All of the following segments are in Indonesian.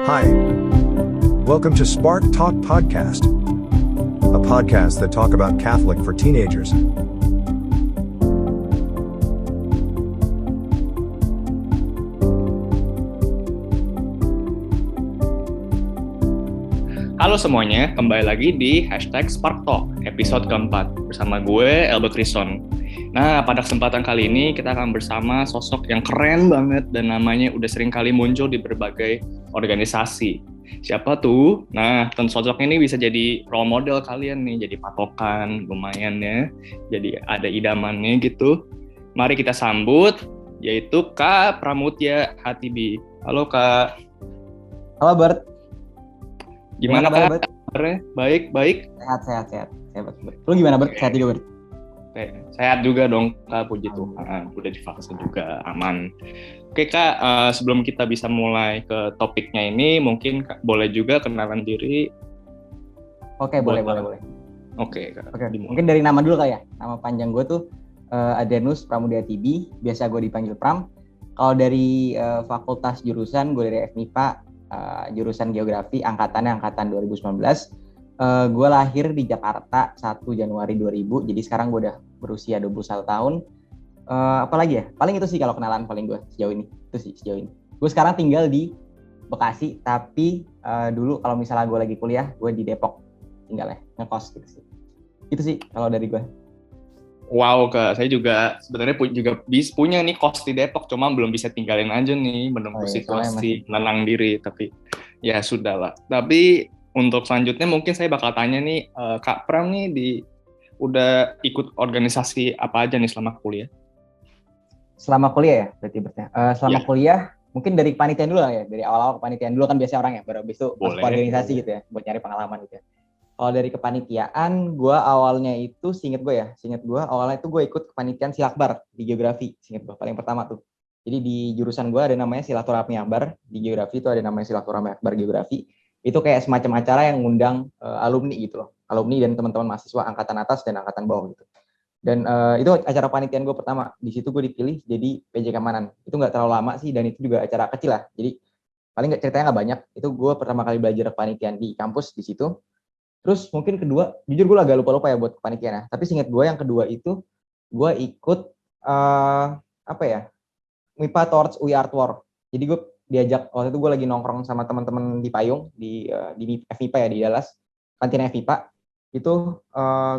Hi, welcome to Spark Talk Podcast, a podcast that talk about Catholic for teenagers. Halo semuanya, kembali lagi di #SparkTalk episode keempat bersama gue Elbert Rison. Nah, pada kesempatan kali ini kita akan bersama sosok yang keren banget dan namanya udah sering kali muncul di berbagai organisasi. Siapa tuh? Nah, tentu sosok ini bisa jadi role model kalian nih, jadi patokan lumayan ya. Jadi ada idamannya gitu. Mari kita sambut, yaitu Kak Pramutya Hatibi. Halo Kak. Halo Bert. Gimana kabar, Kak? Bert? Kabarnya? Baik. Sehat. Lu gimana Bert? Sehat juga Bert? Sehat juga dong Kak, puji Tuhan. Udah divaksin juga, aman. Oke Kak, sebelum kita bisa mulai ke topiknya ini, mungkin Kak, boleh juga kenalan diri. Oke, boleh. Oke Kak. Oke. Mungkin dari nama dulu Kak ya. Nama panjang gue tuh Adrianus Pramudya Tibi, biasa gue dipanggil Pram. Kalau dari fakultas jurusan, gue dari FMIPA, jurusan Geografi, angkatan 2019. Gue lahir di Jakarta 1 Januari 2000, jadi sekarang gue udah berusia 21 tahun. Apalagi ya? Paling itu sih kalau kenalan paling gue sejauh ini. Gue sekarang tinggal di Bekasi, tapi dulu kalau misalnya gue lagi kuliah, gue di Depok tinggalnya, ngekos gitu sih. Itu sih kalau dari gue. Wow Kak, saya juga sebenarnya punya nih kos di Depok, cuma belum bisa tinggalin aja nih, menunggu situasi menenang diri, tapi ya sudahlah. Tapi untuk selanjutnya mungkin saya bakal tanya nih, Kak Pram nih udah ikut organisasi apa aja nih selama kuliah? Selama kuliah ya, berarti kuliah, mungkin dari kepanitiaan dulu lah ya, dari awal-awal kepanitiaan dulu kan biasa orang ya, baru habis itu masuk organisasi gitu ya, buat nyari pengalaman gitu ya. Kalau dari kepanitiaan, gue awalnya itu, seinget gue awalnya itu gue ikut kepanitiaan Silakbar di Geografi, seinget gue, paling pertama tuh. Jadi di jurusan gue ada namanya Silaturahmi Akbar, di Geografi itu ada namanya Silaturahmi Akbar Geografi. Itu kayak semacam acara yang ngundang alumni gitu loh, alumni dan teman-teman mahasiswa angkatan atas dan angkatan bawah gitu. Dan itu acara panitiaan gue pertama. Di situ gue dipilih jadi PJ Keamanan. Itu nggak terlalu lama sih, dan itu juga acara kecil lah. Jadi paling ceritanya nggak banyak. Itu gue pertama kali belajar kepanitiaan di kampus di situ. Terus mungkin kedua, jujur gue agak lupa-lupa ya buat kepanitiaan. Tapi seingat gue yang kedua itu gue ikut MIPA Towards We Art War. Jadi gue diajak, waktu itu gue lagi nongkrong sama teman-teman di Payung di FMIPA ya, di Dallas, kantin FMIPA. Itu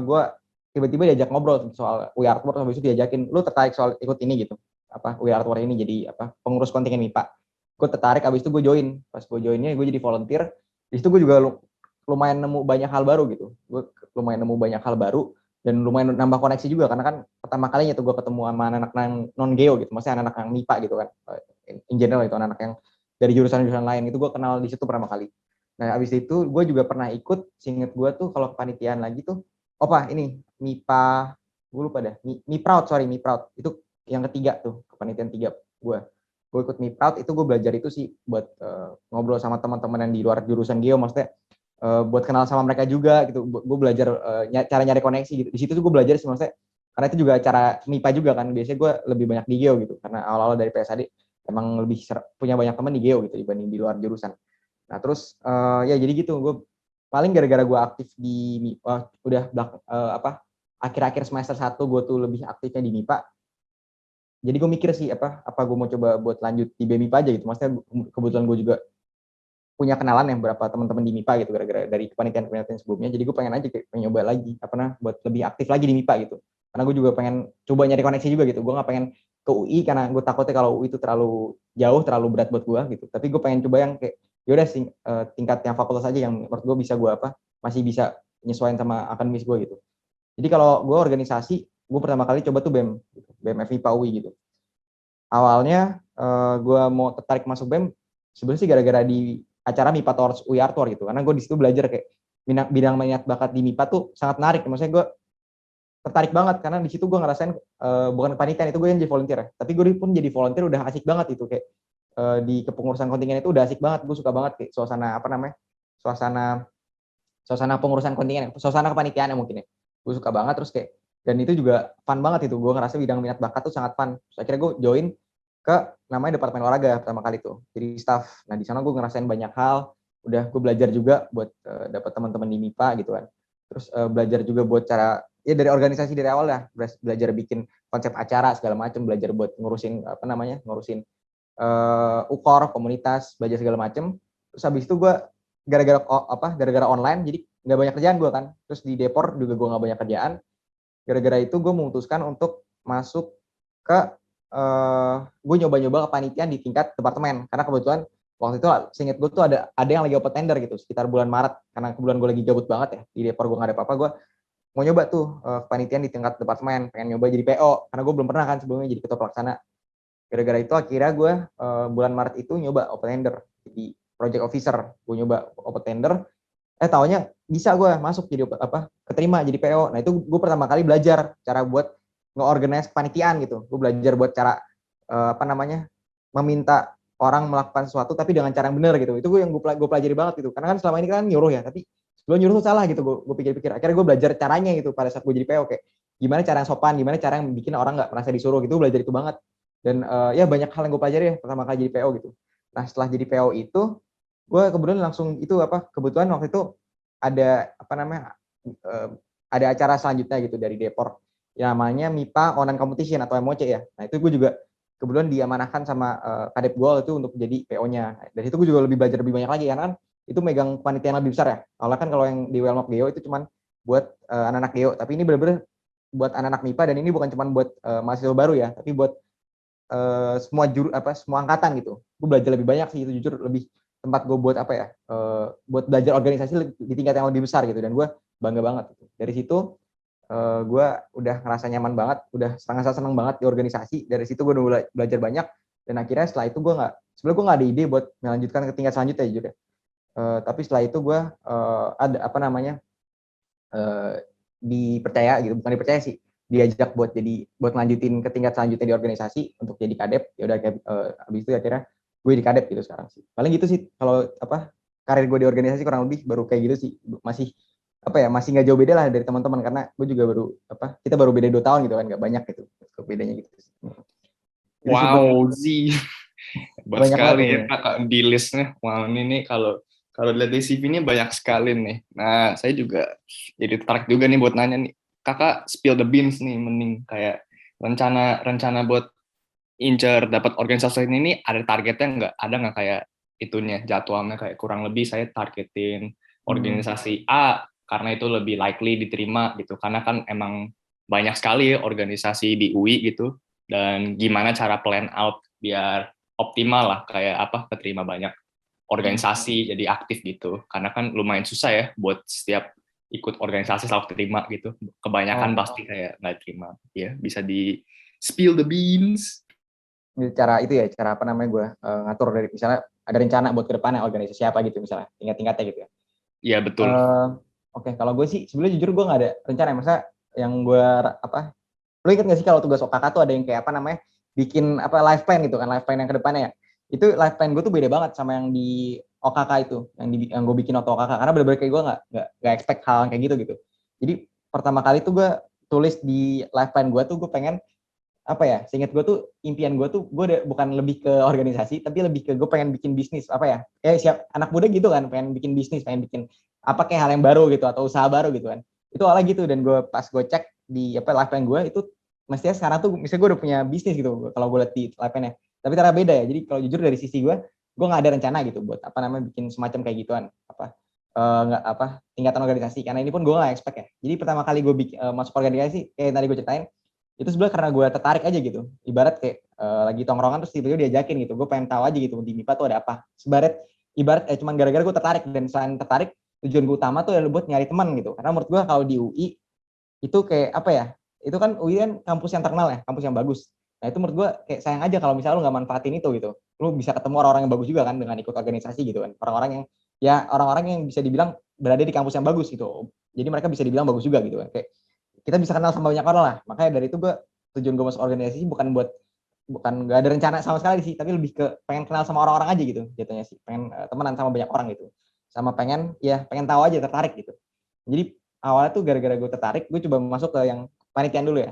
gue tiba-tiba diajak ngobrol soal We Art War, habis itu diajakin, lu tertarik soal ikut ini gitu, We Art War ini, jadi pengurus kontingen MIPA. Gue tertarik, habis itu gue join. Pas gue joinnya gue jadi volunteer. Di situ gue juga lumayan nemu banyak hal baru gitu. Dan lumayan nambah koneksi juga, karena kan pertama kalinya tuh gue ketemu sama anak-anak non-geo gitu, maksudnya anak-anak yang MIPA gitu kan. In general itu anak-anak yang dari jurusan-jurusan lain, itu gue kenal di situ pertama kali. Nah, abis itu gue juga pernah ikut, seinget gue tuh kalau kepanitiaan lagi tuh, ini MIPA, gue lupa dah, Mi Proud, itu yang ketiga tuh, kepanitiaan 3 gue ikut Mi Proud. Itu gue belajar itu sih buat ngobrol sama teman-teman yang di luar jurusan geo, maksudnya buat kenal sama mereka juga gitu. Gue belajar cara nyari koneksi gitu. Di situ tuh gue belajar sih, maksudnya karena itu juga acara MIPA juga kan, biasanya gue lebih banyak di geo gitu, karena awal-awal dari PSAD emang lebih punya banyak teman di geo gitu dibanding di luar jurusan. Nah terus ya jadi gitu, gue paling gara-gara gue aktif di MIPA, akhir-akhir semester 1 gue tuh lebih aktifnya di MIPA. Jadi gue mikir sih apa gue mau coba buat lanjut di BMIPA aja gitu. Maksudnya kebetulan gue juga punya kenalan yang beberapa teman-teman di MIPA gitu, gara-gara dari kepanitiaan sebelumnya. Jadi gue pengen aja pengen nyoba lagi buat lebih aktif lagi di MIPA gitu. Karena gue juga pengen coba nyari koneksi juga gitu. Gue nggak pengen ke UI karena gue takutnya kalau UI itu terlalu jauh, terlalu berat buat gue gitu. Tapi gue pengen coba yang kayak yaudah tingkat yang fakultas aja yang menurut gue bisa gue masih bisa nyesuaiin sama akademis gue gitu. Jadi kalau gue organisasi, gue pertama kali coba tuh BEM FMIPA UI gitu. Awalnya gue mau tertarik masuk BEM sebenarnya sih gara-gara di acara MIPA Towards We Art War gitu, karena gue di situ belajar kayak bidang minat bakat di MIPA tuh sangat menarik. Maksudnya gue tertarik banget karena di situ gue ngerasain bukan kepanitiaan, itu gue yang jadi volunteer ya, tapi gue pun jadi volunteer udah asik banget itu, kayak di kepengurusan kontingen itu udah asik banget. Gue suka banget kayak suasana pengurusan kontingen, suasana kepanitiaan ya mungkin ya, gue suka banget. Terus kayak, dan itu juga fun banget itu, gue ngerasa bidang minat bakat tuh sangat fun. Terus akhirnya gue join ke namanya departemen olahraga pertama kali tuh, jadi staff. Nah di sana gue ngerasain banyak hal, udah gue belajar juga buat dapat teman-teman di MIPA gitu kan. Terus belajar juga buat cara ya dari organisasi dari awal ya, belajar bikin konsep acara segala macam, belajar buat ngurusin ngurusin ukor komunitas, belajar segala macam. Terus habis itu gue gara-gara online jadi nggak banyak kerjaan gue kan. Terus di Depor juga gue nggak banyak kerjaan. Gara-gara itu gue memutuskan untuk masuk ke gue nyoba-nyoba kepanitiaan di tingkat departemen, karena kebetulan waktu itu seinget gue tuh ada yang lagi open tender gitu sekitar bulan Maret, karena kebetulan gue lagi gabut banget ya di Depor, gue nggak ada apa-apa, gue mau nyoba tuh kepanitiaan di tingkat departemen, pengen nyoba jadi PO karena gue belum pernah kan sebelumnya jadi ketua pelaksana. Gara-gara itu akhirnya gue bulan Maret itu nyoba open tender jadi project officer, gue nyoba open tender, taunya bisa gue masuk jadi keterima jadi PO. Nah itu gue pertama kali belajar cara buat nge-organize kepanitiaan gitu. Gue belajar buat cara meminta orang melakukan sesuatu tapi dengan cara yang benar gitu. Itu gue yang gue pelajari banget gitu. Karena kan selama ini kan nyuruh ya, tapi sebelum nyuruh tuh salah gitu. Gue pikir-pikir. Akhirnya gue belajar caranya gitu pada saat gue jadi PO, kayak gimana cara yang sopan, gimana cara yang bikin orang nggak merasa disuruh gitu. Belajar itu banget. Dan ya banyak hal yang gue pelajari ya pertama kali jadi PO gitu. Nah setelah jadi PO itu gue kemudian langsung kebetulan waktu itu ada ada acara selanjutnya gitu dari Depor yang namanya MIPA Online Competition atau MOC ya. Nah itu gue juga kebetulan diamanahkan sama Kadep gue itu untuk jadi PO-nya. Dari itu gue juga lebih belajar lebih banyak lagi karena kan itu megang kepanitiaan lebih besar ya. Soalnya kan kalau yang di Wellmap Geo itu cuman buat anak-anak Geo, tapi ini benar-benar buat anak-anak MIPA, dan ini bukan cuma buat mahasiswa baru ya, tapi buat semua angkatan gitu. Gue belajar lebih banyak sih, itu jujur lebih tempat gue buat buat belajar organisasi di tingkat yang lebih besar gitu, dan gue bangga banget gitu. Dari situ gue udah ngerasa nyaman banget, udah seneng banget di organisasi. Dari situ gue udah belajar banyak, dan akhirnya setelah itu gue sebenarnya gue nggak ada ide buat melanjutkan ke tingkat selanjutnya juga. Tapi setelah itu gue dipercaya gitu, bukan dipercaya sih, diajak buat lanjutin ke tingkat selanjutnya di organisasi untuk jadi kadep. Ya udah habis itu akhirnya gue di kadep gitu sekarang sih. Paling gitu sih kalau karir gue di organisasi kurang lebih baru kayak gitu sih. Masih masih nggak jauh beda lah dari teman-teman, karena gue juga kita baru beda 2 tahun gitu kan, nggak banyak gitu bedanya gitu. Wow, Zi. Hebat Banyak sekali ya banget Kak di listnya. Wow, ini nih kalau dilihat dari CV-nya banyak sekali nih. Nah, saya juga jadi tertarik juga nih buat nanya nih. Kakak spill the beans nih, mending kayak rencana buat incer dapat organisasi ini ada targetnya nggak? Ada nggak kayak itunya jadwalnya, kayak kurang lebih saya targetin organisasi A karena itu lebih likely diterima gitu. Karena kan emang banyak sekali organisasi di UI gitu, dan gimana cara plan out biar optimal lah, kayak keterima banyak organisasi jadi aktif gitu, karena kan lumayan susah ya buat setiap ikut organisasi selalu terima gitu, kebanyakan pasti kayak nggak terima ya. Bisa di spill the beans. cara gue ngatur dari misalnya ada rencana buat ke depannya organisasi apa gitu, misalnya tingkat-tingkatnya gitu ya. Iya betul. Oke, kalau gue sih sebenarnya jujur gue nggak ada rencana, masa yang gue lo inget nggak sih kalau tugas OKK tuh ada yang kayak bikin life plan gitu kan, life plan yang kedepannya ya. Itu life plan gue tuh beda banget sama yang di OKK itu, yang gue bikin waktu OKK, karena bener-bener kayak gue nggak expect hal kayak gitu. Jadi pertama kali tuh gue tulis di life plan gue tuh gue pengen seingat gue tuh impian gue tuh gue bukan lebih ke organisasi, tapi lebih ke gue pengen bikin bisnis siap anak muda gitu kan, pengen bikin bisnis, pengen bikin kayak hal yang baru gitu atau usaha baru gitu kan. Itu awalnya gitu, dan pas gue cek di life plan gue itu mestinya sekarang tuh misalnya gue udah punya bisnis gitu kalau gue lihat di life plan-nya. Tapi cara beda ya. Jadi kalau jujur dari sisi gue nggak ada rencana gitu buat bikin semacam kayak gituan tingkatan organisasi, karena ini pun gue nggak expect ya. Jadi pertama kali gue masuk organisasi kayak tadi gue ceritain, itu sebenarnya karena gue tertarik aja gitu. Ibarat kayak lagi tongkrongan terus tiba-tiba diajakin gitu, gue pengen tahu aja gitu di MIPA tuh ada apa. Ibarat cuman gara-gara gue tertarik, dan selain tertarik tujuan gue utama tuh adalah buat nyari teman gitu. Karena menurut gue kalau di UI itu kayak itu kan UI kan kampus yang terkenal ya, kampus yang bagus. Nah itu menurut gue kayak sayang aja kalau misalnya lu nggak manfaatin itu gitu. Lu bisa ketemu orang-orang yang bagus juga kan dengan ikut organisasi gitu kan. Orang-orang yang bisa dibilang berada di kampus yang bagus gitu. Jadi mereka bisa dibilang bagus juga gitu kan. Kayak kita bisa kenal sama banyak orang lah. Makanya dari itu tujuan gue masuk organisasi bukan nggak ada rencana sama sekali sih, tapi lebih ke pengen kenal sama orang-orang aja gitu jatuhnya sih. Pengen temenan sama banyak orang gitu. Sama pengen tahu aja, tertarik gitu. Jadi awalnya tuh gara-gara gue tertarik, gue coba masuk ke yang panitiaan dulu.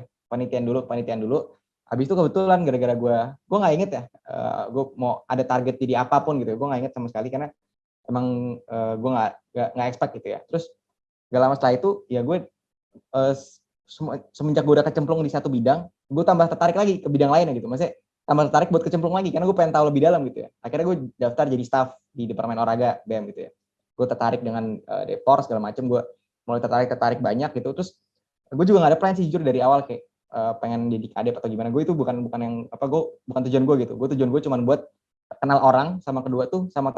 Habis itu kebetulan gara-gara gue nggak inget ya, gue mau ada target jadi apapun gitu, gue nggak inget sama sekali karena emang gue nggak expect gitu ya. Terus gak lama setelah itu ya gue semenjak gue udah kecemplung di satu bidang, gue tambah tertarik lagi ke bidang lainnya gitu. Maksudnya tambah tertarik buat kecemplung lagi karena gue pengen tahu lebih dalam gitu ya. Akhirnya gue daftar jadi staff di Departemen Olahraga BEM gitu ya. Gue tertarik dengan Depor segala macem, gue mulai tertarik banyak gitu. Terus gue juga nggak ada plan sih jujur dari awal kayak pengen jadi kadep atau gimana. Gue itu bukan yang apa, gue bukan tujuan gue gitu. Gue tujuan gue cuma buat kenal orang, sama kedua tuh sama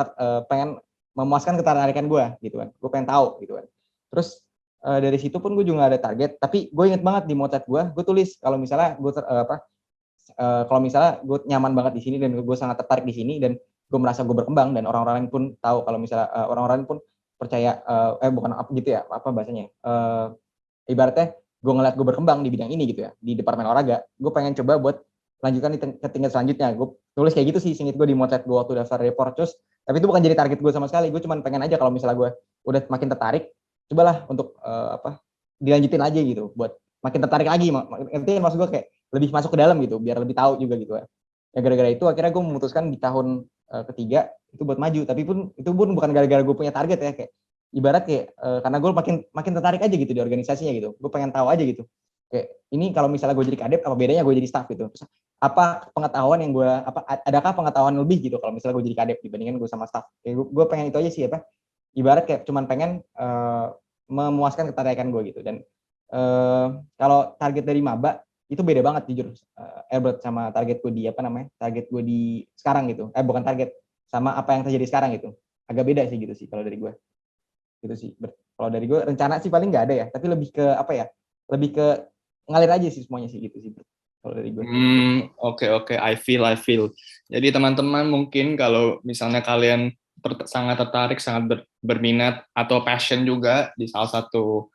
pengen memuaskan ketertarikan gue gitu kan. Gue pengen tahu gitu kan. Terus dari situ pun gue juga gak ada target, tapi gue inget banget di motret gue tulis kalau misalnya gue kalau misalnya gue nyaman banget di sini dan gue sangat tertarik di sini dan gue merasa gue berkembang dan orang-orang pun tahu kalau misalnya orang-orang pun percaya bukan apa gitu ya, apa bahasanya, ibaratnya gue ngeliat gue berkembang di bidang ini gitu ya, di Departemen Olahraga, gue pengen coba buat lanjutkan ke tingkat selanjutnya. Gue tulis kayak gitu sih, singkat gue di motret gue waktu daftar report. Terus tapi itu bukan jadi target gue sama sekali, gue cuma pengen aja kalau misalnya gue udah makin tertarik, cobalah untuk dilanjutin aja gitu, buat makin tertarik lagi. Ngerti maksud gue, kayak lebih masuk ke dalam gitu, biar lebih tahu juga gitu ya. Gara-gara itu akhirnya gue memutuskan di tahun ketiga itu buat maju, tapi itu pun bukan gara-gara gue punya target ya, kayak ibarat kayak karena gue makin tertarik aja gitu di organisasinya gitu. Gue pengen tahu aja gitu. Kayak ini kalau misalnya gue jadi kadep, apa bedanya gue jadi staff gitu. Terus apa pengetahuan yang gue adakah pengetahuan lebih gitu kalau misalnya gue jadi kadep dibandingkan gue sama staff. Kayak gue pengen itu aja sih apa. Ibarat kayak cuman pengen memuaskan ketertarikan gue gitu. Dan kalau target dari maba itu beda banget jujur, Albert, sama target gue di target gue di sekarang gitu. Bukan target, sama apa yang terjadi sekarang gitu. Agak beda sih gitu sih kalau dari gue. Gitu sih. Kalau dari gue rencana sih paling nggak ada ya, tapi lebih ke lebih ke ngalir aja sih semuanya sih gitu sih. Kalau dari gue. Oke, I feel. Jadi teman-teman mungkin kalau misalnya kalian sangat tertarik, sangat berminat atau passion juga di salah satu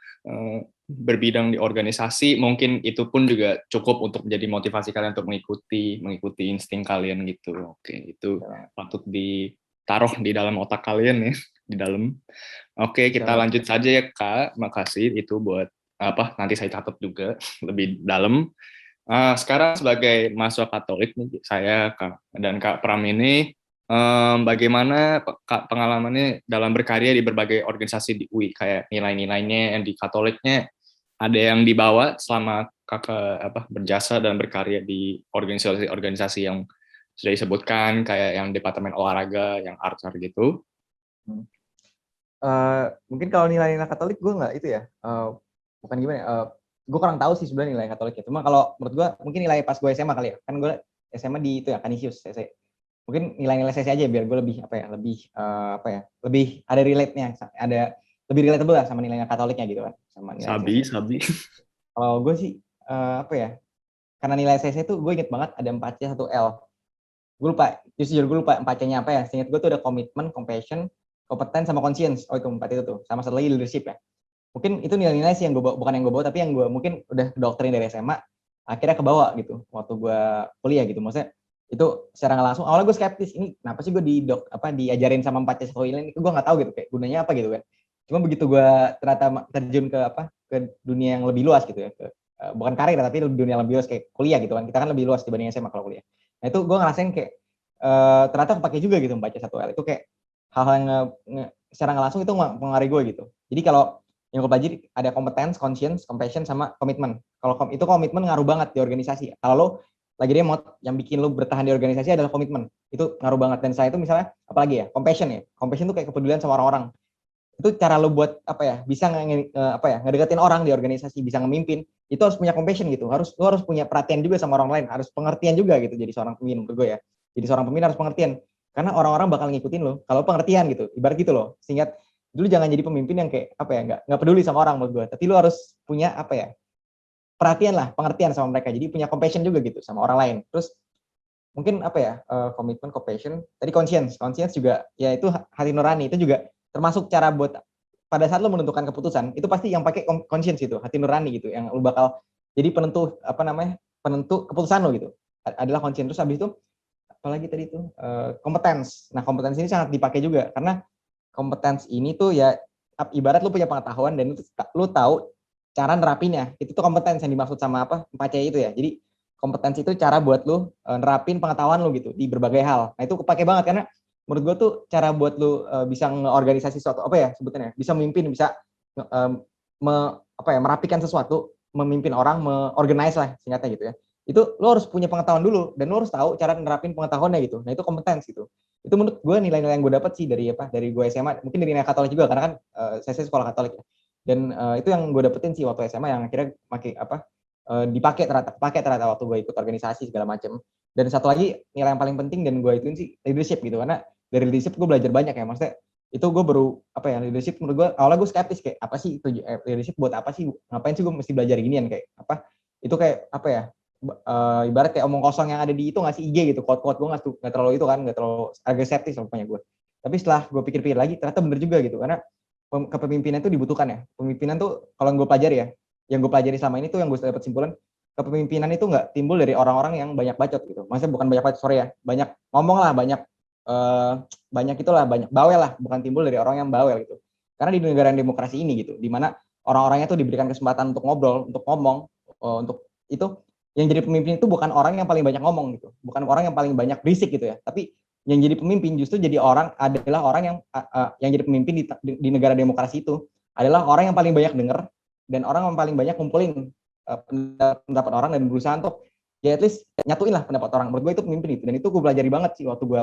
berbidang di organisasi, mungkin itu pun juga cukup untuk menjadi motivasi kalian untuk mengikuti insting kalian gitu. Oke, itu patut ditaruh di dalam otak kalian ya, di dalam. Oke, kita lanjut saja ya Kak. Makasih itu buat nanti saya catat juga lebih dalam. Sekarang sebagai mahasiswa Katolik nih, saya dan Kak Pram ini bagaimana pengalamannya dalam berkarya di berbagai organisasi di UI, kayak nilai-nilainya yang di Katoliknya ada yang dibawa selama Kakak berjasa dan berkarya di organisasi-organisasi yang sudah disebutkan, kayak yang Departemen Olahraga, yang arts gitu. Mungkin kalau nilai-nilai Katolik gue nggak itu ya, bukan gimana ya, gue kurang tahu sih sebenarnya nilai Katolik ya. Cuma kalau menurut gue mungkin nilai pas gue SMA kali ya, kan gue SMA di itu ya Canisius CC. Mungkin nilai-nilai CC aja biar gue lebih lebih ada relate-nya, ada lebih relatable lah sama nilainya Katoliknya gitu kan, sama nilai Sabi. Kalau gue sih karena nilai CC itu gue inget banget ada 4C 1L. Gue lupa, jujur gue lupa 4C-nya apa ya. Seingat gue tuh ada komitmen, compassion, kompeten, sama conscience. Oh itu 4 itu tuh. Sama satu lagi leadership ya. Mungkin itu nilai-nilai sih yang gue bawa, bukan yang gue bawa, tapi yang gue mungkin udah doktrin dari SMA, akhirnya kebawa gitu waktu gue kuliah gitu. Maksudnya itu secara nggak langsung, awalnya gue skeptis, ini kenapa sih gue diajarin sama 4C 1L ini, gue nggak tahu gitu kayak gunanya apa gitu kan. Cuma begitu gue ternyata terjun ke dunia yang lebih luas gitu ya, bukan karir tapi dunia yang lebih luas kayak kuliah gitu kan. Kita kan lebih luas dibanding SMA kalau kuliah. Nah itu gue ngerasain kayak ternyata kepake juga gitu membaca 1L itu, kayak hal-hal yang secara nggak langsung itu mengaruhi gue gitu. Jadi kalau yang gue pelajari ada competence, conscience, compassion, sama komitmen. Kalau itu komitmen ngaruh banget di organisasi. Kalau lo lagi remote, yang bikin lo bertahan di organisasi adalah komitmen. Itu ngaruh banget. Dan saya itu misalnya apalagi ya, compassion ya. Compassion itu kayak kepedulian sama orang-orang. Itu cara lo buat bisa ngedeketin orang di organisasi, bisa ngemimpin. Itu harus punya compassion gitu. Lo harus punya perhatian juga sama orang lain, harus pengertian juga gitu jadi seorang pemimpin menurut gue ya. Jadi seorang pemimpin harus pengertian. Karena orang-orang bakal ngikutin lo kalau pengertian gitu. Ibarat gitu loh. Sehingga dulu jangan jadi pemimpin yang kayak nggak peduli sama orang menurut gue. Tapi lo harus punya perhatian lah, pengertian sama mereka. Jadi punya compassion juga gitu sama orang lain. Terus mungkin komitmen, compassion. Tadi conscience juga ya, itu hati nurani. Itu juga termasuk cara buat pada saat lo menentukan keputusan, itu pasti yang pakai conscience itu, hati nurani gitu, yang lo bakal jadi penentu penentu keputusan lo gitu, adalah conscience. Terus habis itu apalagi tadi itu competence. Nah competence ini sangat dipakai juga, karena competence ini tuh ya ibarat lo punya pengetahuan dan lo tahu cara nerapinnya. Itu tuh competence yang dimaksud sama 4C itu ya. Jadi kompetensi itu cara buat lu nerapin pengetahuan lu gitu di berbagai hal. Nah itu kepake banget karena menurut gue tuh cara buat lu bisa ngeorganisasi sesuatu apa ya sebutannya, bisa memimpin, bisa merapikan sesuatu, memimpin orang, organize lah singkatnya gitu ya. Itu lu harus punya pengetahuan dulu dan lu harus tahu cara nerapin pengetahuannya gitu. Nah itu kompetensi gitu. Itu menurut gue nilai-nilai yang gue dapat sih dari gue SMA, mungkin dari nilai Katolik juga karena kan saya sekolah Katolik ya. Dan itu yang gue dapetin sih waktu SMA yang akhirnya dipakai ternyata waktu gue ikut organisasi segala macam. Dan satu lagi nilai yang paling penting dan gue ituin sih leadership gitu, karena dari leadership gue belajar banyak ya, maksudnya itu gue baru leadership menurut gue awalnya gue skeptis kayak apa sih itu leadership buat apa sih, ngapain sih gue mesti belajar ginian, kayak apa itu kayak apa ya, ibarat kayak omong kosong yang ada di itu nggak sih IG gitu, quote gue nggak terlalu itu kan, nggak terlalu agak skeptis pokoknya gue. Tapi setelah gue pikir-pikir lagi ternyata bener juga gitu, karena kepemimpinan itu dibutuhkan ya. Pemimpinan tuh kalau gue pelajari ya, yang gue pelajari selama ini tuh yang gue dapat simpulan, kepemimpinan itu nggak timbul dari orang-orang yang banyak bacot gitu. Maksudnya bukan banyak bacot, sorry ya, banyak ngomong lah, banyak bawel lah, bukan timbul dari orang yang bawel gitu. Karena di negara demokrasi ini gitu, di mana orang-orangnya tuh diberikan kesempatan untuk ngobrol, untuk ngomong, untuk itu, yang jadi pemimpin itu bukan orang yang paling banyak ngomong gitu, bukan orang yang paling banyak berisik gitu ya, tapi yang jadi pemimpin justru adalah orang yang jadi pemimpin di negara demokrasi itu adalah orang yang paling banyak dengar dan orang yang paling banyak kumpulin pendapat orang dan berusaha untuk ya at least nyatuin lah pendapat orang. Menurut gue itu pemimpin itu, dan itu gue pelajari banget sih waktu gue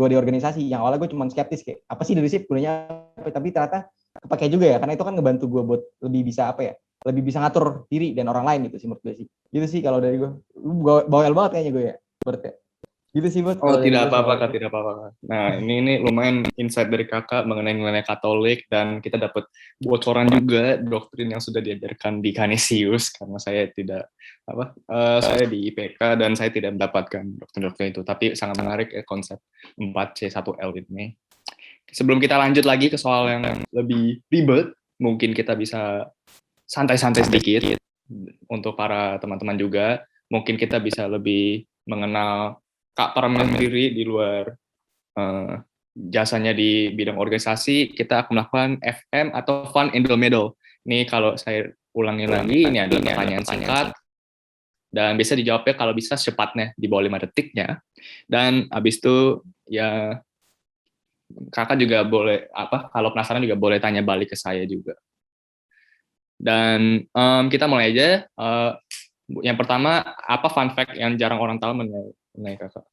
di organisasi. Yang awalnya gue cuma skeptis kayak apa sih leadership gunanya, tapi ternyata kepake juga ya, karena itu kan ngebantu gue buat lebih bisa lebih bisa ngatur diri dan orang lain gitu sih menurut gue sih. Gitu sih kalau dari gue bawel banget kayaknya gue ya berarti. Gitu sih buat. Oh, tidak apa-apa Kak, tidak apa-apa. Nah, ini lumayan insight dari Kakak mengenai nilai Katolik, dan kita dapat bocoran juga doktrin yang sudah diajarkan di Canisius, karena saya tidak saya di IPK dan saya tidak mendapatkan doktrin-doktrin itu, tapi sangat menarik ya konsep 4C1L ini. Sebelum kita lanjut lagi ke soal yang lebih ribet, mungkin kita bisa santai-santai sedikit untuk para teman-teman juga. Mungkin kita bisa lebih mengenal Kak Parmen sendiri di luar jasanya di bidang organisasi. Kita akan melakukan FM atau Fun in the Middle. Ini kalau saya ulangi lagi, ini ada pertanyaan singkat dan bisa dijawabnya kalau bisa secepatnya di bawah 5 detiknya. Dan habis itu ya Kakak juga boleh kalau penasaran juga boleh tanya balik ke saya juga. Dan kita mulai aja. Yang pertama, apa fun fact yang jarang orang tahu mengenai Kakak?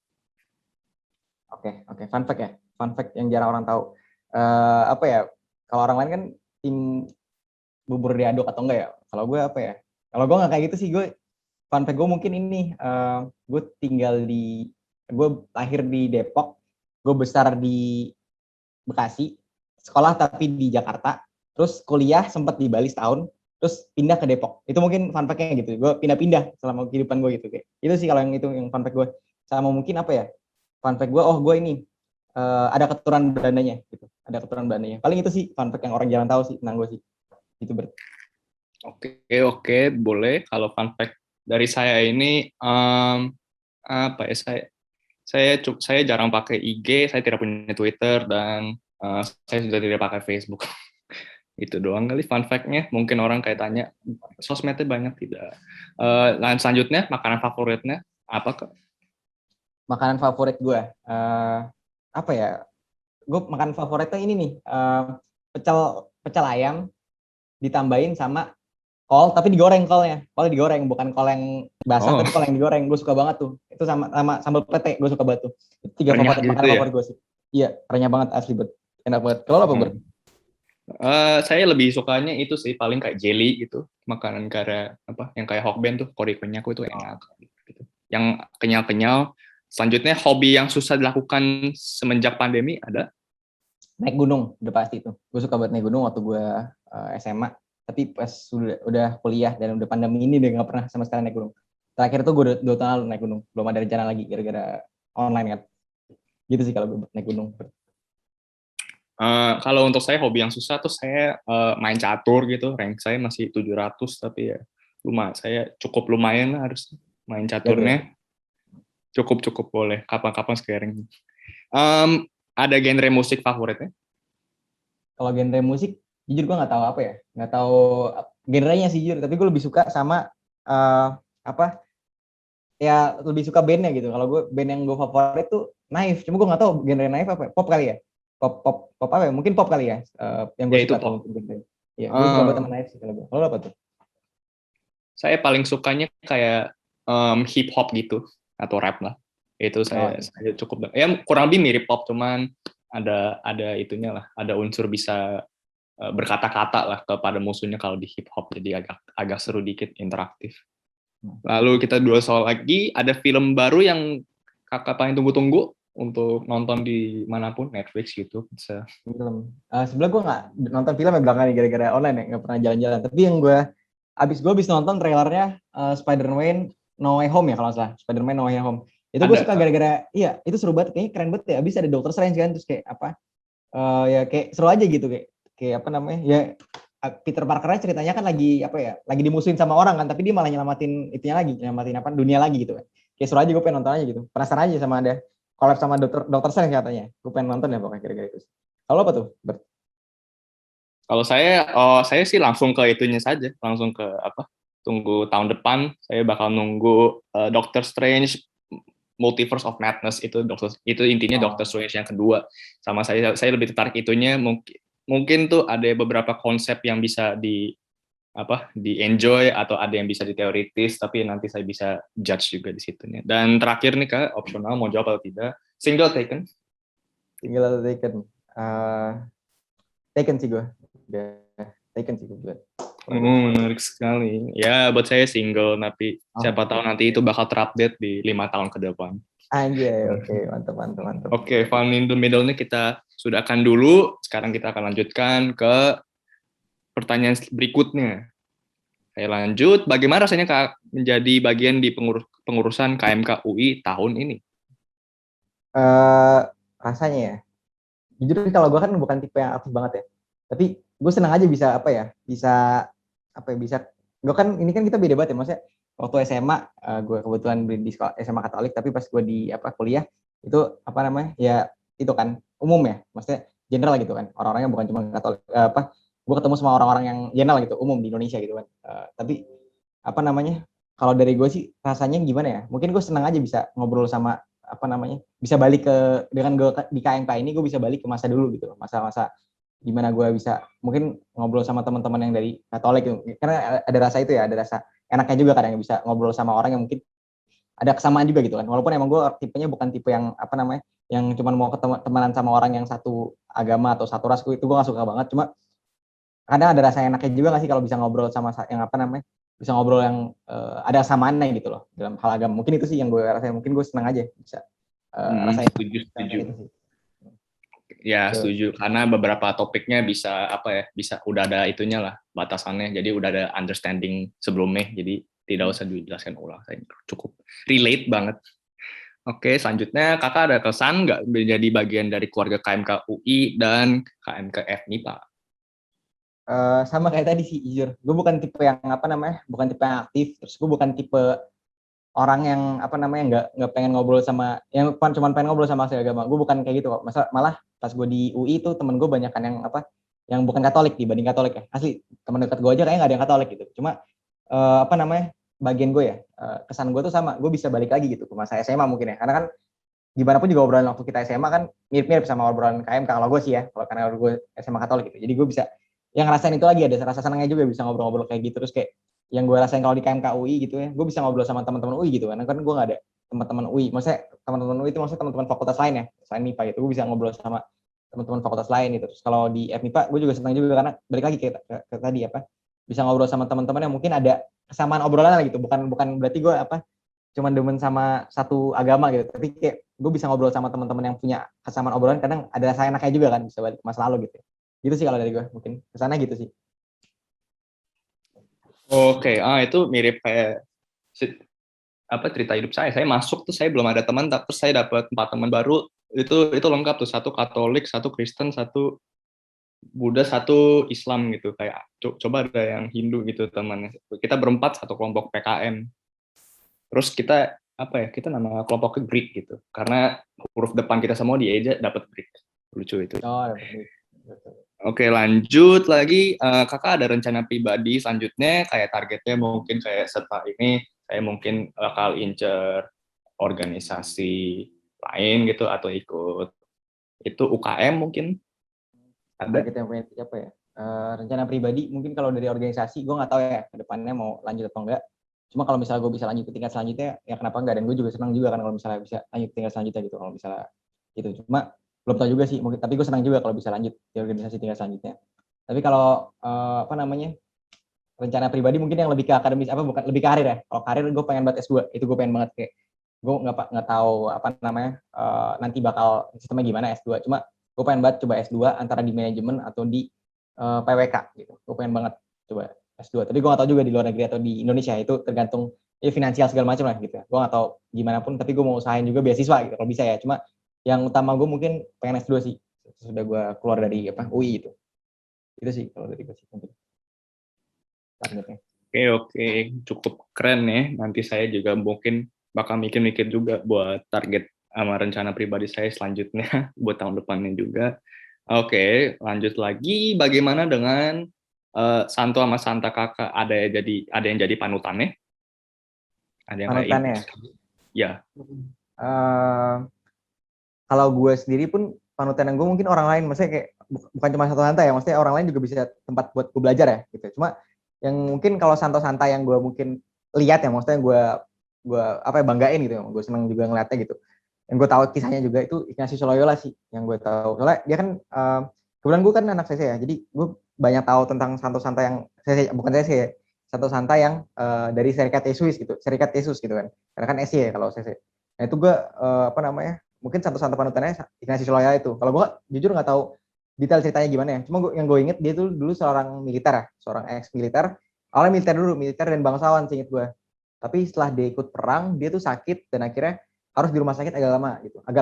Oke, fun fact ya. Fun fact yang jarang orang tahu. Kalau orang lain kan tim bubur diaduk atau enggak ya. Kalau gue kalau gue nggak kayak gitu sih. Fun fact gue mungkin ini, gue lahir di Depok, gue besar di Bekasi, sekolah tapi di Jakarta, terus kuliah sempat di Bali setahun, terus pindah ke Depok. Itu mungkin fun fact-nya gitu. Gue pindah-pindah selama kehidupan gue gitu kayak. Itu sih kalau yang fun fact gue. Sama mungkin fun fact gue, gue ini ada keturunan Belandanya gitu. Ada keturunan Belandanya. Paling itu sih fun fact yang orang jarang tahu sih tentang gue sih. Itu Oke, boleh. Kalau fun fact dari saya ini saya jarang pakai IG, saya tidak punya Twitter, dan saya sudah tidak pakai Facebook. Itu doang kali fun fact-nya. Mungkin orang kayak tanya, sosmednya banyak tidak. Selanjutnya, makanan favoritnya apa, Kak? Makanan favorit gue, gue makanan favoritnya ini nih, pecel ayam ditambahin sama kol, tapi digoreng kolnya. Kolnya digoreng, bukan kol yang basah, tapi kol yang digoreng. Gue suka banget tuh. Itu sama sambal pete, gue suka banget tuh. Itu 3 makanan favorit gue sih. Iya, renyah banget asli, enak banget. Kalau apa, Bro? Saya lebih sukanya itu sih, paling kayak jelly gitu, makanan yang kayak Hokben tuh, korikonyaku itu enak gitu. Yang kenyal-kenyal. Selanjutnya, hobi yang susah dilakukan semenjak pandemi ada? Naik gunung, udah pasti itu. Gue suka banget naik gunung waktu gue SMA, tapi pas udah kuliah dan udah pandemi ini udah nggak pernah sama sekali naik gunung. Terakhir tuh gue 2 tahun lalu naik gunung, belum ada rencana lagi gara-gara online kan. Gitu sih kalau gue naik gunung. Kalau untuk saya hobi yang susah tuh saya main catur gitu, rank saya masih 700, tapi ya saya cukup lumayan harus main caturnya. Cukup boleh, kapan-kapan scaring. Ada genre musik favoritnya? Kalau genre musik, jujur gue nggak tahu nggak tahu genrenya sih jujur, tapi gue lebih suka sama ya lebih suka bandnya gitu. Kalau gue band yang gue favorit tuh Naif. Cuma gue nggak tahu genre Naif apa. Pop kali ya. Pop apa ya? Mungkin pop kali ya. Yang gue Ya itu suka tuh pop. mungkin genre. Iya, gue suka banget sama Naif sih kalau gue. Kalau lo apa tuh? Saya paling sukanya kayak hip hop gitu atau rap lah. Itu Oh, saya cukup ya kurang lebih mirip pop, cuman ada itunya lah, ada unsur bisa berkata-kata lah kepada musuhnya kalau di hip hop, jadi agak seru dikit, interaktif. Lalu kita dua soal lagi, ada film baru yang kakak paling tunggu-tunggu untuk nonton di manapun, Netflix, YouTube, bisa. film. Sebenernya gue nggak nonton film ya belakangan gara-gara online ya, nggak pernah jalan-jalan. Tapi yang gue abis nonton trailernya Spider-Man No Way Home ya kalau nggak salah. Spider-Man No Way Home. Itu gue suka gara-gara, iya itu seru banget, kayaknya keren banget ya. Abis ada Doctor Strange kan, terus kayak apa? Ya kayak seru aja gitu, kayak apa namanya? Ya Peter Parker ceritanya kan lagi apa ya? Lagi dimusuhin sama orang kan, tapi dia malah nyelamatin itunya lagi, nyelamatin apa? Dunia lagi gitu kan. Kayak seru aja, gue pengen nonton aja gitu. Penasaran aja sama ada collab sama Doctor Strange katanya. Gue pengen nonton ya pokoknya kira-kira itu. Kalau apa tuh? Kalau saya sih langsung ke itunya saja, langsung ke apa? Tunggu tahun depan, saya bakal nunggu Doctor Strange Multiverse of Madness, itu intinya Doctor Strange yang kedua. Sama saya lebih tertarik itunya, mungkin tuh ada beberapa konsep yang bisa di enjoy, atau ada yang bisa diteoritis, tapi nanti saya bisa judge juga di situnya. Dan terakhir nih Kak, opsional mau jawab atau tidak, Single Taken. Single atau Taken? Taken sih gue. Taken sih gue. Menarik sekali. Ya, buat saya single, tapi siapa tahu nanti itu bakal terupdate di 5 tahun ke depan. Anjay, oke, mantap. Oke, Fun in the Middle-nya kita sudahan dulu. Sekarang kita akan lanjutkan ke pertanyaan berikutnya. Saya lanjut, bagaimana rasanya Kak menjadi bagian di pengurusan KMK UI tahun ini? Rasanya ya, jujur kalau gue kan bukan tipe yang aktif banget ya. Tapi gue senang aja bisa gue kan ini kan kita beda banget ya, maksudnya waktu SMA gue kebetulan di sekolah SMA Katolik, tapi pas gue di kuliah itu apa namanya ya, itu kan umum ya, maksudnya general gitu kan, orang-orangnya bukan cuma Katolik, gue ketemu sama orang-orang yang general gitu, umum di Indonesia gitu kan. Tapi apa namanya, kalau dari gue sih rasanya gimana ya, mungkin gue senang aja bisa ngobrol sama apa namanya, bisa balik ke, dengan gue di KMK ini gue bisa balik ke masa dulu gitu, masa-masa gimana gue bisa mungkin ngobrol sama teman-teman yang dari Katolik gitu. Karena ada rasa itu ya, ada rasa enaknya juga kadang bisa ngobrol sama orang yang mungkin ada kesamaan juga gitu kan, walaupun emang gue tipenya bukan tipe yang apa namanya, yang cuma mau ketemu temenan sama orang yang satu agama atau satu ras, itu gue gak suka banget. Cuma kadang ada rasa enaknya juga gak sih kalau bisa ngobrol sama yang apa namanya, bisa ngobrol yang ada kesamaannya gitu loh dalam hal agama. Mungkin itu sih yang gue rasain, mungkin gue senang aja bisa rasain Setuju. itu sih. Ya, setuju. Karena beberapa topiknya bisa bisa udah ada itunya lah, batasannya. Jadi udah ada understanding sebelumnya. Jadi tidak usah dijelaskan ulang. Saya cukup relate banget. Oke, selanjutnya kakak ada kesan nggak menjadi bagian dari keluarga KMK UI dan KMK FMIPA? Sama kayak tadi sih, jujur. Gue bukan tipe yang apa namanya, bukan tipe yang aktif. Terus gue bukan tipe orang yang apa namanya nggak pengen ngobrol sama, yang cuma pengen ngobrol sama agama. Gue bukan kayak gitu kok. Malah pas gue di UI itu temen gue banyak kan yang apa, yang bukan Katolik dibanding Katolik ya. Asli teman dekat gue aja kayaknya nggak ada yang Katolik gitu. Cuma apa namanya, bagian gue ya, kesan gue tuh sama, gue bisa balik lagi gitu ke masa SMA mungkin ya. Karena kan gimana pun juga obrolan waktu kita SMA kan mirip-mirip sama obrolan KMK kalau gue sih ya. Kalau karena gue SMA Katolik gitu. Jadi gue bisa yang ngerasain itu lagi, ada rasa senangnya juga bisa ngobrol-ngobrol kayak gitu. Terus kayak yang gue rasain kalau di KMK UI gitu ya, gue bisa ngobrol sama teman-teman UI gitu, karena kan gue nggak ada teman-teman UI, maksudnya teman-teman UI itu maksudnya teman-teman fakultas lain ya, selain MIPA gitu, gue bisa ngobrol sama teman-teman fakultas lain gitu. Terus kalau di FMIPA gue juga senang juga karena balik lagi ke tadi apa, bisa ngobrol sama teman-teman yang mungkin ada kesamaan obrolan lah gitu, bukan berarti gue apa cuman demen sama satu agama gitu, tapi kayak gue bisa ngobrol sama teman-teman yang punya kesamaan obrolan, kadang ada rasa enaknya juga kan, bisa balik ke masa lalu gitu. Gitu sih kalau dari gue, mungkin kesana gitu sih. Oke, itu mirip kayak cerita hidup saya. Saya masuk tuh saya belum ada teman, terus saya dapat 4 teman baru. Itu lengkap tuh, 1 Katolik, 1 Kristen, 1 Buddha, 1 Islam gitu. Kayak coba ada yang Hindu gitu temannya. Kita berempat satu kelompok PKM. Terus kita kita nama kelompoknya Greek gitu. Karena huruf depan kita semua dieja dapat Greek. Lucu itu. Oh, dapat Greek. Oke, lanjut lagi. Kakak ada rencana pribadi selanjutnya, kayak targetnya mungkin kayak setelah ini saya mungkin bakal incer organisasi lain gitu atau ikut itu UKM mungkin ada. Target yang punya apa ya? Rencana pribadi mungkin kalau dari organisasi gue nggak tahu ya ke depannya mau lanjut atau enggak. Cuma kalau misalnya gue bisa lanjut ke tingkat selanjutnya ya kenapa enggak, dan gue juga senang juga kan kalau misalnya bisa lanjut ke tingkat selanjutnya gitu, kalau misalnya gitu. Cuma belum tahu juga sih mungkin, tapi gue senang juga kalau bisa lanjut di organisasi tingkat selanjutnya. Tapi kalau apa namanya, rencana pribadi mungkin yang lebih ke akademis, apa bukan lebih ke karir ya. Kalau karir gue pengen banget S2, itu gue pengen banget, kayak gue nggak tahu apa namanya nanti bakal sistemnya gimana S2. Cuma gue pengen banget coba S2 antara di manajemen atau di PWK gitu. Gue pengen banget coba S2. Tapi gue nggak tahu juga di luar negeri atau di Indonesia, itu tergantung ya finansial segala macam lah gitu ya. Gue nggak tahu gimana pun, tapi gue mau usahain juga beasiswa gitu kalau bisa ya. Cuma yang utama gue mungkin pengen S2 sih. Sudah gue keluar dari UI itu. Itu sih kalau dari gue sih mungkin targetnya. Oke, cukup keren ya. Nanti saya juga mungkin bakal mikir-mikir juga buat target sama rencana pribadi saya selanjutnya buat tahun depannya juga. Oke, lanjut lagi. Bagaimana dengan Santo sama Santa kakak? Ada yang jadi panutannya? Ada yang Panutannya. Ya. Kalau gue sendiri pun panutan yang gue mungkin orang lain, maksudnya kayak bukan cuma satu Santa ya, maksudnya orang lain juga bisa tempat buat gue belajar ya gitu. Cuma yang mungkin kalau Santa yang gue mungkin lihat ya, maksudnya gue apa ya, banggain gitu, gue seneng juga ngeliatnya gitu. Yang gue tahu kisahnya juga itu Ignatius Loyola sih, yang gue tahu. Soalnya dia kan kebetulan gue kan anak CC ya, jadi gue banyak tahu tentang Santa yang CC, bukan CC ya, Santa yang dari Serikat Yesus gitu, Serikat Yesus gitu kan. Karena kan SY ya kalau CC. Nah itu gue apa namanya, mungkin Santa panutannya Ignatius Loyola itu. Kalau gue jujur nggak tahu detail ceritanya gimana ya. Cuma yang gue inget dia tuh dulu seorang militer ya, seorang ex militer. Awalnya militer dan bangsawan seinget gue. Tapi setelah dia ikut perang, dia tuh sakit dan akhirnya harus di rumah sakit agak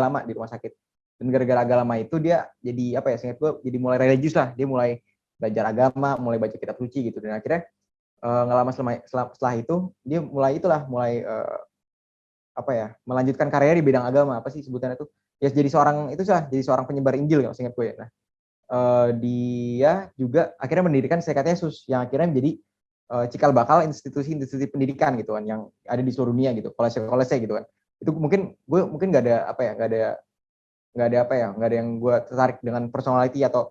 lama di rumah sakit. Dan gara-gara agak lama itu dia jadi apa ya, seinget gue jadi mulai religius lah. Dia mulai belajar agama, mulai baca kitab suci gitu. Dan akhirnya nggak lama setelah itu dia mulai apa ya, melanjutkan karirnya di bidang agama, apa sih sebutannya itu ya, jadi seorang penyebar Injil ya seingat gue ya. Nah dia juga akhirnya mendirikan Serikat Yesus yang akhirnya menjadi cikal bakal institusi pendidikan gitu kan yang ada di seluruh dunia gitu, kolese gitu kan. Itu mungkin gue nggak ada yang gue tertarik dengan personality atau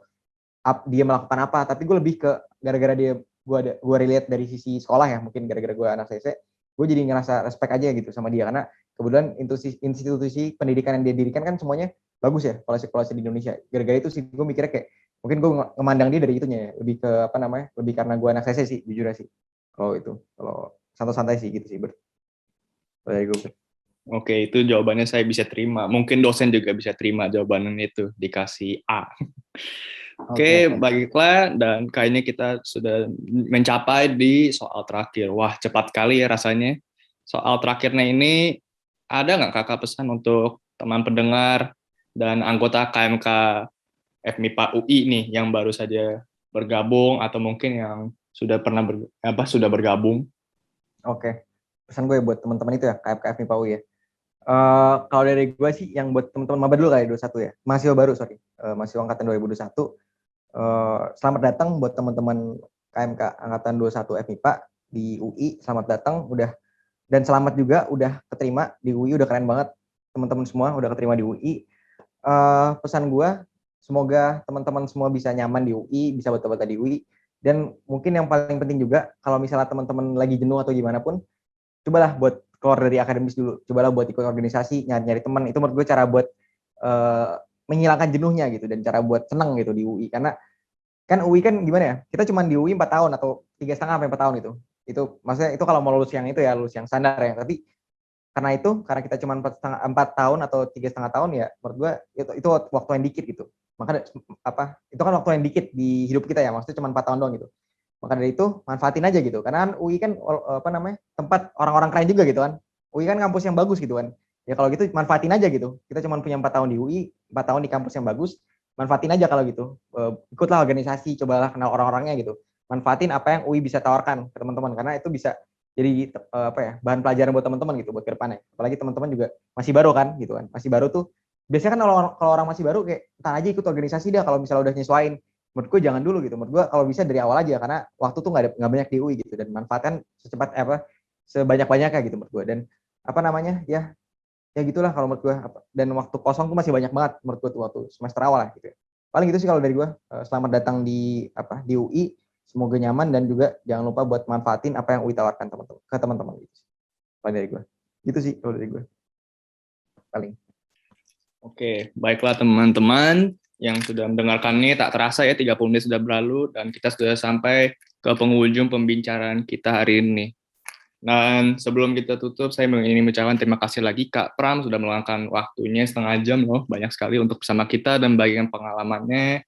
dia melakukan apa, tapi gue lebih ke gara-gara dia, gue relate dari sisi sekolah ya, mungkin gara-gara gue anak CC, gue jadi ngerasa respect aja gitu sama dia, karena kebetulan institusi pendidikan yang dia dirikan kan semuanya bagus ya, kolase di Indonesia. Gara-gara itu sih gue mikirnya kayak mungkin gue ngemandang dia dari itunya ya, lebih ke apa namanya, lebih karena gue anak CC sih jujur sih. Kalau santai sih gitu sih dari gue. Oke, itu jawabannya saya bisa terima. Mungkin dosen juga bisa terima jawabannya itu, dikasih A. Oke, baiklah. Dan kayaknya kita sudah mencapai di soal terakhir. Wah, cepat kali ya rasanya. Soal terakhirnya ini, ada nggak kakak pesan untuk teman pendengar dan anggota KMK FMIPA UI nih yang baru saja bergabung atau mungkin yang sudah pernah sudah bergabung? Oke, pesan gue buat teman-teman itu ya, KMK FMIPA UI ya. Kalau dari gue sih, yang buat teman-teman maba dulu kali 21 ya, mahasiswa angkatan 2021. Selamat datang buat teman-teman KMK angkatan 21 FMIPA di UI. Selamat datang, dan selamat juga udah keterima di UI, udah keren banget teman-teman semua udah keterima di UI. Pesan gue, semoga teman-teman semua bisa nyaman di UI, bisa betah-betah di UI. Dan mungkin yang paling penting juga, kalau misalnya teman-teman lagi jenuh atau gimana pun, cobalah buat keluar dari akademis dulu, cobalah buat ikut organisasi, nyari teman. Itu menurut gue cara buat menghilangkan jenuhnya gitu, dan cara buat senang gitu di UI. Karena kan UI kan gimana ya, kita cuma di UI 4 tahun atau 3,5 sampai 4 tahun itu maksudnya itu kalau mau lulus yang itu ya, lulus yang standar ya. Tapi karena kita cuma 4 tahun atau 3,5 tahun ya, menurut gue itu waktu yang dikit gitu. Maka itu kan waktu yang dikit di hidup kita ya, maksudnya cuma 4 tahun doang gitu. Maka dari itu manfaatin aja gitu, karena UI kan tempat orang-orang keren juga gitu kan. UI kan kampus yang bagus gitu kan. Ya kalau gitu manfaatin aja gitu. Kita cuma punya 4 tahun di UI, 4 tahun di kampus yang bagus, manfaatin aja kalau gitu. Ikutlah organisasi, cobalah kenal orang-orangnya gitu. Manfaatin apa yang UI bisa tawarkan ke teman-teman, karena itu bisa jadi bahan pelajaran buat teman-teman gitu buat ke depannya. Apalagi teman-teman juga masih baru kan gitu kan. Masih baru tuh biasanya kan kalau orang masih baru kayak entar aja ikut organisasi dah kalau misalnya udah nyesuain. Menurut gue jangan dulu gitu. Menurut gue kalau bisa dari awal aja, karena waktu tuh nggak banyak di UI gitu, dan manfaatkan sebanyak-banyaknya gitu menurut gue. Dan ya gitulah kalau menurut gue. Dan waktu kosong tuh masih banyak banget menurut gue tuh waktu semester awal lah gitu. Paling gitu sih kalau dari gue. Selamat datang di UI. Semoga nyaman dan juga jangan lupa buat manfaatin apa yang UI tawarkan ke teman-teman gitu. Paling dari gue. Gitu sih kalau dari gue. Paling. Oke, baiklah teman-teman yang sudah mendengarkan ini, tak terasa ya 30 menit sudah berlalu dan kita sudah sampai ke penghujung pembicaraan kita hari ini. Dan sebelum kita tutup, saya ingin mengucapkan terima kasih lagi Kak Pram sudah meluangkan waktunya setengah jam loh, banyak sekali untuk bersama kita dan bagikan pengalamannya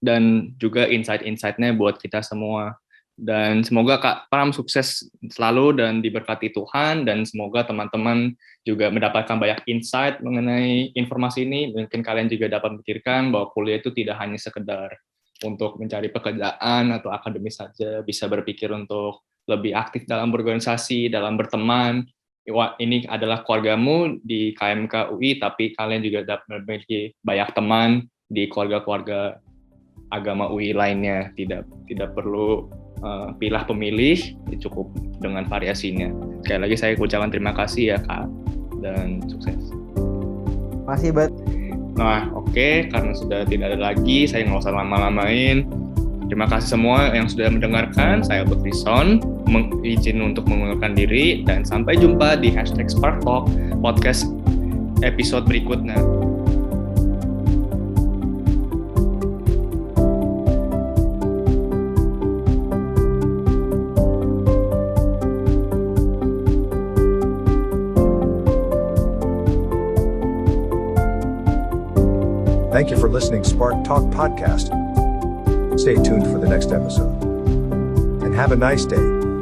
dan juga insight-insightnya buat kita semua. Dan semoga Kak Pram sukses selalu dan diberkati Tuhan, dan semoga teman-teman juga mendapatkan banyak insight mengenai informasi ini. Mungkin kalian juga dapat memikirkan bahwa kuliah itu tidak hanya sekedar untuk mencari pekerjaan atau akademis saja, bisa berpikir untuk lebih aktif dalam berorganisasi, dalam berteman. Ini adalah keluargamu di KMK UI, tapi kalian juga dapat memiliki banyak teman di keluarga-keluarga agama UI lainnya. Tidak perlu pilih pemilih, cukup dengan variasinya. Sekali lagi saya ucapkan terima kasih ya Kak, dan sukses. Makasih banget. Nah oke, karena sudah tidak ada lagi, saya nggak usah lama-lamain. Terima kasih semua yang sudah mendengarkan. Saya Albert Krison, izin untuk mengundurkan diri, dan sampai jumpa di #SparkTalk podcast episode berikutnya. Thank you for listening Spark Talk Podcast. Stay tuned for the next episode. And have a nice day.